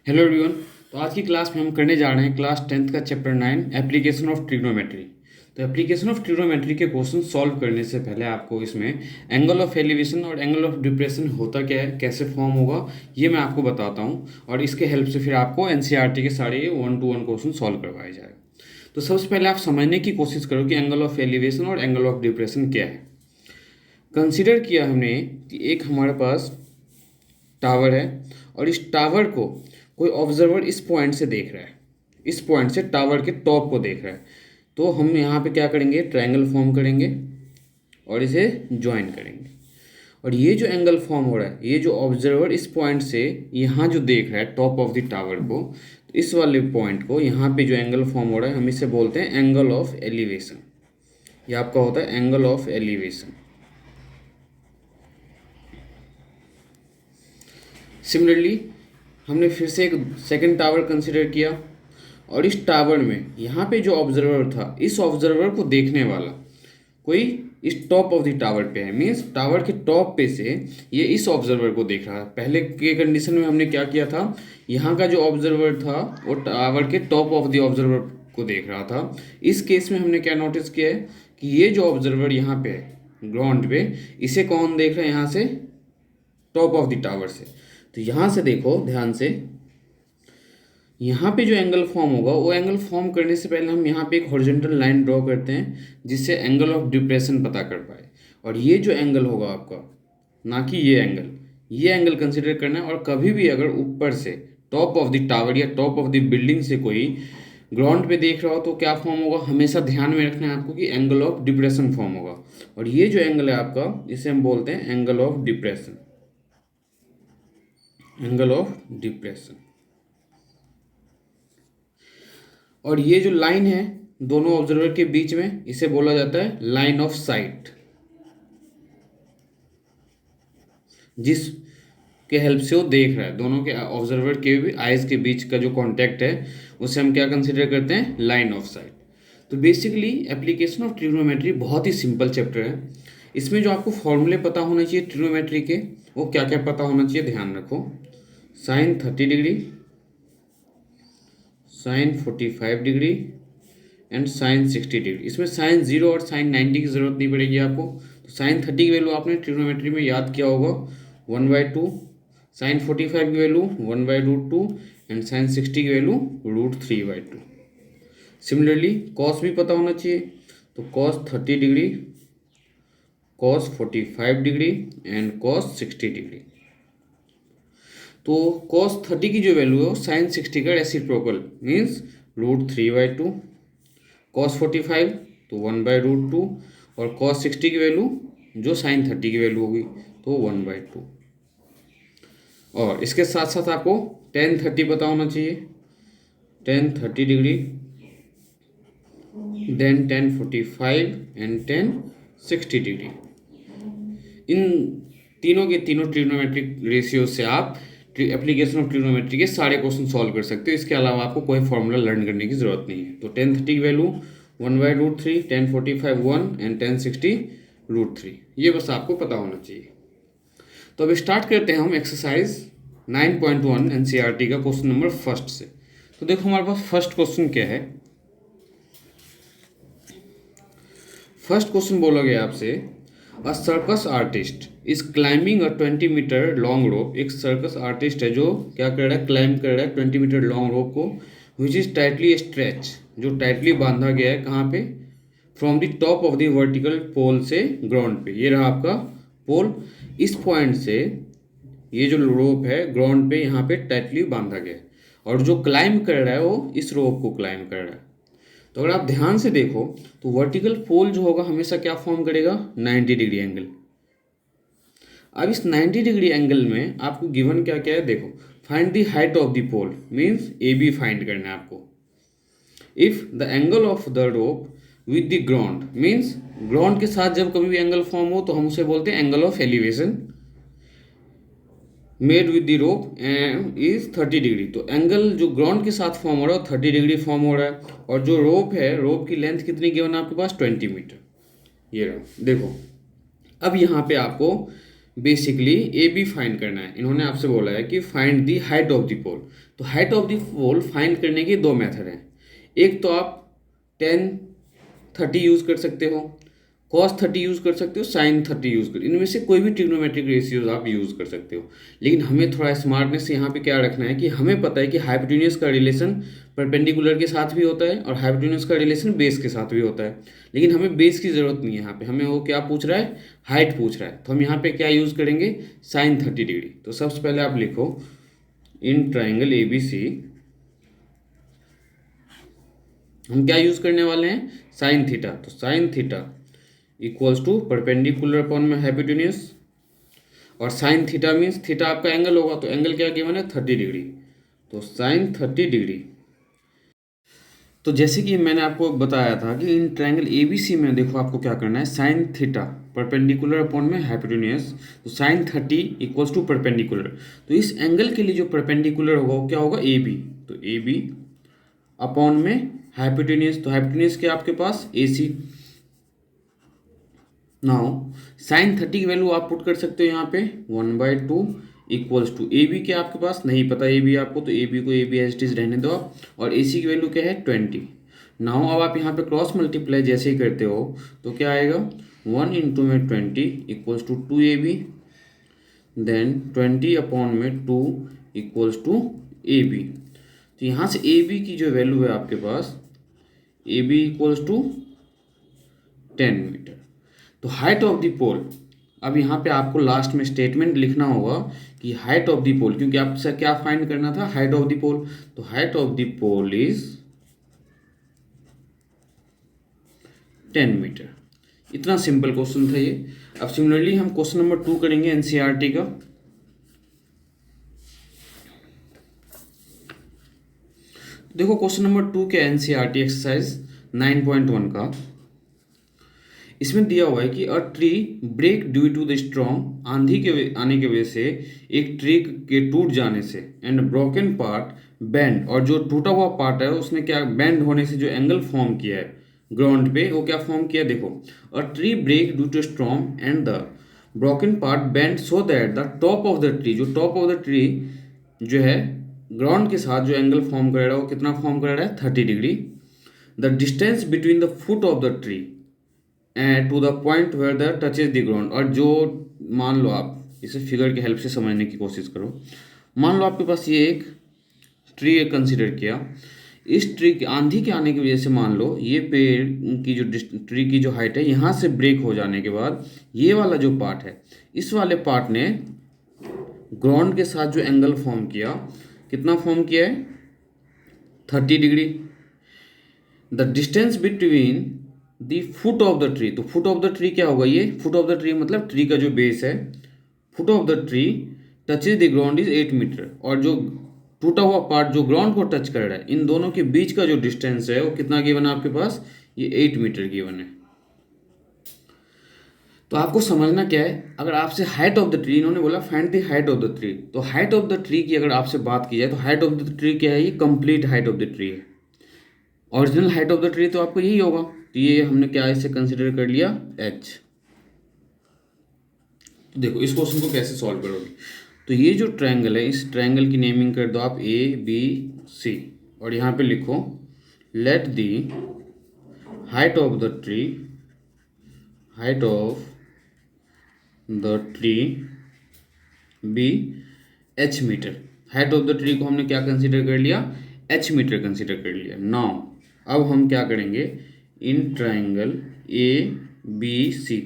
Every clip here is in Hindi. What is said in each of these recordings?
Hello everyone. तो आज की क्लास में हम करने जा रहे हैं क्लास 10th का चैप्टर 9 एप्लीकेशन ऑफ ट्रिग्नोमेट्री। तो एप्लीकेशन ऑफ ट्रिग्नोमेट्री के क्वेश्चन सॉल्व करने से पहले आपको इसमें एंगल ऑफ एलिवेशन और एंगल ऑफ डिप्रेशन होता क्या है, कैसे फॉर्म होगा, ये मैं आपको बताता हूँ और इसके हेल्प से फिर आपको एनसीईआरटी के सारे 1-to-1 क्वेश्चन सॉल्व करवाए जाए। तो सबसे पहले आप समझने की कोशिश करो कि एंगल ऑफ एलिवेशन और एंगल ऑफ डिप्रेशन क्या है। कंसिडर किया हमने कि एक हमारे पास टावर है और इस टावर को कोई ऑब्जर्वर इस पॉइंट से देख रहा है, इस पॉइंट से टावर के टॉप को देख रहा है। तो हम यहाँ पे क्या करेंगे, ट्रायंगल फॉर्म करेंगे और इसे ज्वाइन करेंगे। और ये जो एंगल फॉर्म हो रहा है, ये जो ऑब्जर्वर इस पॉइंट से यहाँ जो देख रहा है टॉप ऑफ द टावर को, तो इस वाले पॉइंट को यहाँ पे जो एंगल फॉर्म हो रहा है हम इसे बोलते हैं एंगल ऑफ एलिवेशन। ये आपका होता है एंगल ऑफ एलिवेशन। सिमिलरली हमने फिर से एक सेकंड टावर कंसिडर किया और इस टावर में यहाँ पे जो ऑब्जर्वर था, इस ऑब्जर्वर को देखने वाला कोई इस टॉप ऑफ द टावर पे है, मीन्स टावर के टॉप पे से ये इस ऑब्जर्वर को देख रहा है। पहले के कंडीशन में हमने क्या किया था, यहाँ का जो ऑब्जर्वर था वो टावर के टॉप ऑफ द ऑब्जर्वर को देख रहा था। इस केस में हमने क्या नोटिस किया है कि ये जो ऑब्जर्वर यहाँ पे है ग्राउंड पे, इसे कौन देख रहा है, यहाँ से टॉप ऑफ द टावर से। तो यहाँ से देखो ध्यान से, यहाँ पे जो एंगल फॉर्म होगा वो एंगल फॉर्म करने से पहले हम यहाँ पे एक हॉरिजॉन्टल लाइन ड्रॉ करते हैं जिससे एंगल ऑफ डिप्रेशन पता कर पाए। और ये जो एंगल होगा आपका, ना कि ये एंगल कंसिडर करना है। और कभी भी अगर ऊपर से टॉप ऑफ द टावर या टॉप ऑफ द बिल्डिंग से कोई ग्राउंड पे देख रहा हो तो क्या फॉर्म होगा, हमेशा ध्यान में रखना है आपको कि एंगल ऑफ डिप्रेशन फॉर्म होगा। और ये जो एंगल है आपका, इसे हम बोलते हैं angle of depression, angle of depression. और ये जो लाइन है दोनों ऑब्जर्वर के बीच में, इसे बोला जाता है लाइन ऑफ साइट, जिस के हेल्प से वो देख रहा है। दोनों के ऑब्जर्वर के भी आइज के बीच का जो कांटेक्ट है उसे हम क्या कंसिडर करते हैं, लाइन ऑफ साइट। तो बेसिकली एप्लीकेशन ऑफ ट्रिग्नोमेट्री बहुत ही सिंपल चैप्टर है। इसमें जो आपको फॉर्मूले पता होने चाहिए ट्रिग्नोमेट्री के, वो क्या क्या पता होना चाहिए, ध्यान रखो। Sine 30 degree, sine 45 degree and sine 60 degree. इसमें साइन 0 और साइन 90 की ज़रूरत नहीं पड़ेगी आपको। तो साइन 30 की वैल्यू आपने ट्रिग्नोमेट्री में याद किया होगा 1/2, साइन 45 की वैल्यू 1/√2 एंड साइन 60 की वैल्यू √3/2। सिमिलरली कॉस भी पता होना चाहिए, तो cos 30 degree, cos 45 degree and cos 60 degree. तो cos 30 की जो वैल्यू है वो साइन 60 का रेसिप्रोकल, मीन्स √3/2, cos 45 तो 1/√2 और cos 60 की वैल्यू जो साइन 30 की वैल्यू होगी तो 1/2। और इसके साथ साथ आपको tan 30 पता होना चाहिए, tan 30 degree, then tan 45 and tan 60 degree. इन तीनों के तीनों ट्रिग्नोमेट्रिक रेशियो से आप एप्लीकेशन ऑफ ट्रिग्नोमेट्री के सारे क्वेश्चन सॉल्व कर सकते हो। इसके अलावा आपको कोई फॉर्मूला लर्न करने की जरूरत नहीं है। तो tan 30 की वैल्यू 1/√3, tan 45 1 एंड tan 60 √3, ये बस आपको पता होना चाहिए। तो अब स्टार्ट करते हैं हम एक्सरसाइज 9.1 एनसीईआरटी का क्वेश्चन नंबर फर्स्ट से। तो देखो हमारे पास फर्स्ट क्वेश्चन क्या है। फर्स्ट क्वेश्चन बोला गया आपसे, a circus artist is climbing a 20 metre long rope. एक सर्कस आर्टिस्ट है जो क्या कर रहा है, क्लाइंब कर रहा है 20 मीटर लॉन्ग रोप को, विच इज टाइटली स्ट्रेच, जो टाइटली बांधा गया है कहाँ पे, from the top of the vertical pole से ग्राउंड पे। ये रहा आपका पोल, इस पॉइंट से ये जो रोप है ग्राउंड पे यहाँ पे टाइटली बांधा गया है और जो क्लाइंब कर रहा है वो इस रोप को क्लाइंब कर रहा है। तो अगर आप ध्यान से देखो तो वर्टिकल पोल जो होगा हमेशा क्या फॉर्म करेगा, 90 डिग्री एंगल। अब इस 90 डिग्री एंगल में आपको गिवन क्या क्या है, देखो find the height of the pole, means A B find करना है आपको। If the angle of the rope with the ground, means ground के साथ जब कभी भी एंगल फॉर्म हो तो हम उसे बोलते हैं angle of elevation, made with the rope and is 30 degree. तो एंगल जो ग्राउंड के साथ फॉर्म हो रहा है 30 डिग्री फॉर्म हो रहा है। और जो रोप है, रोप की लेंथ कितनी गिवन है आपके पास, 20 मीटर। ये रहा देखो। अब यहाँ पे आपको बेसिकली ए बी फाइंड करना है। इन्होंने आपसे बोला है कि find the height of the pole. तो height of the pole find करने के दो मेथड हैं। एक तो आप 10 30 यूज़ कर सकते हो, cos 30 यूज़ कर सकते हो, sin 30 यूज़ कर, इनमें से कोई भी ट्रिग्नोमेट्रिक रेशियोज आप यूज़ कर सकते हो। लेकिन हमें थोड़ा स्मार्टनेस यहाँ पे क्या रखना है कि हमें पता है कि हाइपोटेन्यूज का रिलेशन परपेंडिकुलर के साथ भी होता है और हाइपोटेन्यूज का रिलेशन बेस के साथ भी होता है। लेकिन हमें बेस की ज़रूरत नहीं है यहाँ पे, हमें वो क्या पूछ रहा है, हाइट पूछ रहा है। तो हम यहाँ पे क्या यूज़ करेंगे, sin 30 डिग्री। तो सबसे पहले आप लिखो इन ट्राइंगल ए बी सी हम क्या यूज़ करने वाले हैं, साइन थीटा। तो sine theta equals to perpendicular upon में हाइपोटेन्यूज, और साइन थीटा मीन्स थीटा आपका एंगल होगा, तो एंगल क्या गिवन है, 30 डिग्री। तो साइन 30 डिग्री। तो जैसे कि मैंने आपको बताया था कि इन ट्रायंगल ए बी सी में देखो आपको क्या करना है, साइन थीटा परपेंडिकुलर अपॉन में हाइपोटेन्यूज, तो साइन 30 इक्वल्स टू परपेंडिकुलर। तो इस एंगल के लिए जो परपेंडिकुलर होगा वो क्या होगा, ए बी। तो ए बी अपॉन में हाइपोटेन्यूज, तो हाइपोटेन्यूज क्या आपके पास, ए सी। नाउ साइन 30 की वैल्यू आप पुट कर सकते हो यहाँ पे 1/2 इक्वल्स टू ए बी, क्या आपके पास नहीं पता ए बी आपको, तो ए बी को A B as it is रहने दो आप, और ए सी की वैल्यू क्या है 20। नाउ अब आप यहाँ पे क्रॉस मल्टीप्लाई जैसे ही करते हो तो क्या आएगा, 1 इंटू में 20 equals to 2ab, then 20 upon में 2 इक्वल्स टू ए बी। तो यहाँ से ए बी की जो वैल्यू है आपके पास, A B equals to 10 metre. तो हाइट ऑफ द पोल, अब यहाँ पे आपको लास्ट में स्टेटमेंट लिखना होगा कि हाइट ऑफ द पोल, क्योंकि आपसे क्या फाइंड करना था, हाइट ऑफ द पोल। तो height of the pole is 10 metre. इतना सिंपल क्वेश्चन था ये। अब सिमिलरली हम क्वेश्चन नंबर 2 करेंगे एनसीईआरटी का। देखो क्वेश्चन नंबर 2 के एनसीईआरटी एक्सरसाइज 9.1 का, इसमें दिया हुआ है कि a tree break due to the strong, आंधी के आने की वजह से एक ट्री के टूट जाने से, एंड ब्रोकन पार्ट बेंड, और जो टूटा हुआ पार्ट है उसने क्या बेंड होने से जो एंगल फॉर्म किया है ग्राउंड पे, वो क्या फॉर्म किया, देखो a tree break due to strong and the broken part bend so that the top of the tree, जो टॉप ऑफ द ट्री जो है ग्राउंड के साथ जो एंगल फॉर्म कर रहा है वो कितना फॉर्म कर रहा है, 30 degree. The distance between the foot of the tree and to the point where the touches the ground, और जो मान लो आप इसे फिगर की हेल्प से समझने की कोशिश करो। मान लो आपके पास ये एक ट्री कंसिडर किया, इस ट्री की आंधी के आने की वजह से मान लो ये पेड़ की जो ट्री की जो हाइट है यहाँ से ब्रेक हो जाने के बाद ये वाला जो पार्ट है, इस वाले पार्ट ने ग्राउंड के साथ जो एंगल फॉर्म किया, कितना फॉर्म किया है, 30 degree. The distance between the foot of the tree, तो फुट ऑफ द ट्री क्या होगा, ये फुट ऑफ द ट्री मतलब ट्री का जो बेस है, foot of the tree touches the ground is 8 metre, और जो टूटा हुआ पार्ट जो ग्राउंड को टच कर रहा है, इन दोनों के बीच का जो डिस्टेंस है वो कितना गिवन है आपके पास, ये 8 मीटर गिवन है। तो आपको समझना क्या है, अगर आपसे हाइट ऑफ द ट्री, इन्होंने बोला find the height of the tree, तो हाइट ऑफ द ट्री की अगर आपसे बात की जाए तो हाइट ऑफ द ट्री क्या है, ये complete height of the tree है। Original height of the tree तो आपको यही होगा, तो ये हमने क्या इसे कंसिडर कर लिया, एच। तो देखो इस क्वेश्चन को कैसे सॉल्व करोगे, तो ये जो ट्रायंगल है, इस ट्रायंगल की नेमिंग कर दो आप ए बी सी, और यहाँ पे लिखो let the height of the tree, height of the tree be H metre. Height of the tree को हमने क्या कंसिडर कर लिया, एच मीटर कंसिडर कर लिया। नाउ अब हम क्या करेंगे, in triangle A B C,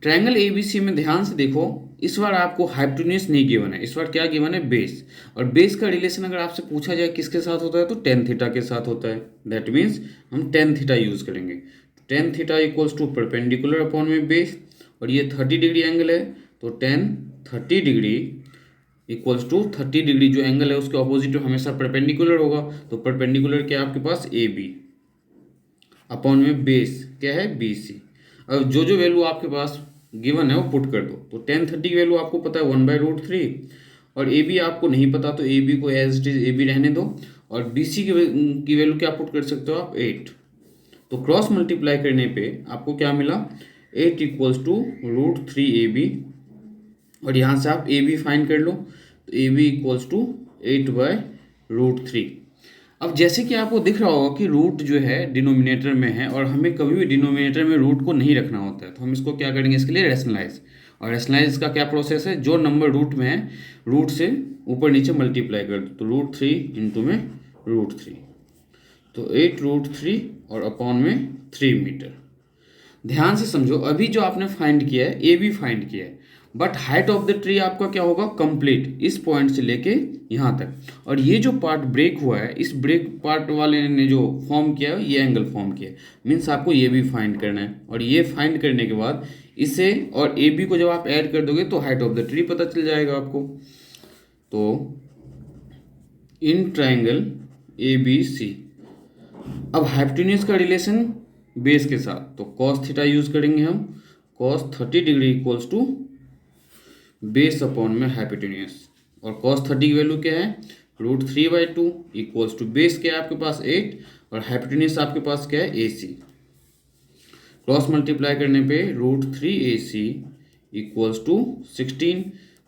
triangle A B C में ध्यान से देखो, इस बार आपको हाइपोटेन्यूज नहीं गिवन है, इस बार क्या गिवन है, बेस। और बेस का रिलेशन अगर आपसे पूछा जाए किसके साथ होता है, तो टेन थीटा के साथ होता है। दैट मीन्स हम टेन थीटा यूज करेंगे। Tan theta equals to perpendicular upon में बेस, और ये 30 डिग्री एंगल है, तो tan 30 degree equals to 30 degree जो एंगल है उसके ऑपोजिट हमेशा परपेंडिकुलर होगा, तो परपेंडिकुलर क्या है आपके पास, ए बी अपॉन में बेस क्या है, बी सी। अब जो जो वैल्यू आपके पास गिवन है वो पुट कर दो, तो 1030 की वैल्यू आपको पता है 1/√3, और ए बी आपको नहीं पता तो ए बी को as it is A B रहने दो, और बी सी की वैल्यू क्या पुट कर सकते हो आप, 8। तो क्रॉस मल्टीप्लाई करने पे आपको क्या मिला, 8 इक्वल्स टू √3 AB और यहाँ से आप ए बी फाइंड कर लो, तो ए बी इक्वल्स टू 8/√3। अब जैसे कि आपको दिख रहा होगा कि रूट जो है डिनोमिनेटर में है और हमें कभी भी डिनोमिनेटर में रूट को नहीं रखना होता है, तो हम इसको क्या करेंगे, इसके लिए रैशनलाइज। और रैशनलाइज का क्या प्रोसेस है, जो नंबर रूट में है रूट से ऊपर नीचे मल्टीप्लाई कर दो, तो √3 इंटू में √3, तो 8√3 और अपॉन में 3 मीटर। ध्यान से समझो, अभी जो आपने फाइंड किया है ए बी फाइंड किया है, but height of the tree आपका क्या होगा, कंप्लीट इस पॉइंट से लेके यहाँ तक। और ये जो पार्ट ब्रेक हुआ है, इस ब्रेक पार्ट वाले ने जो फॉर्म किया है ये एंगल फॉर्म किया है, मीन्स आपको ये भी फाइंड करना है। और ये फाइंड करने के बाद इसे और ए बी को जब आप ऐड कर दोगे तो हाइट ऑफ द ट्री पता चल जाएगा आपको। तो इन ट्राइंगल ए बी सी, अब हाइपोटेन्यूज का रिलेशन बेस के साथ, तो cos थीटा यूज करेंगे हम, cos 30 degree equals to base upon में हाइपोटेन्यूज। और cos 30 की वैल्यू क्या है, √3/2 इक्वल्स टू बेस क्या है आपके पास 8 और हाइपोटेन्यूज आपके पास क्या है AC। क्रॉस मल्टीप्लाई करने पे √3AC equals to 16,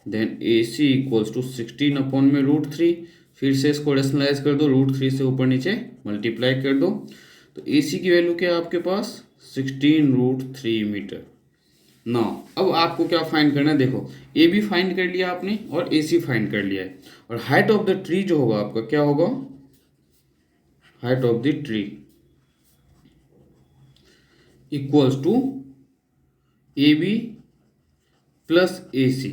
then AC equals to 16 upon में √3। फिर से इसको रेशनलाइज कर दो, √3 से ऊपर नीचे मल्टीप्लाई कर दो, तो AC की वैल्यू क्या है आपके पास 16√3 मीटर। ना अब आपको क्या फाइंड करना है, देखो ए बी फाइंड कर लिया आपने और AC फाइंड कर लिया है, और हाइट ऑफ द ट्री जो होगा आपका क्या होगा, height of the tree equals to AB plus AC।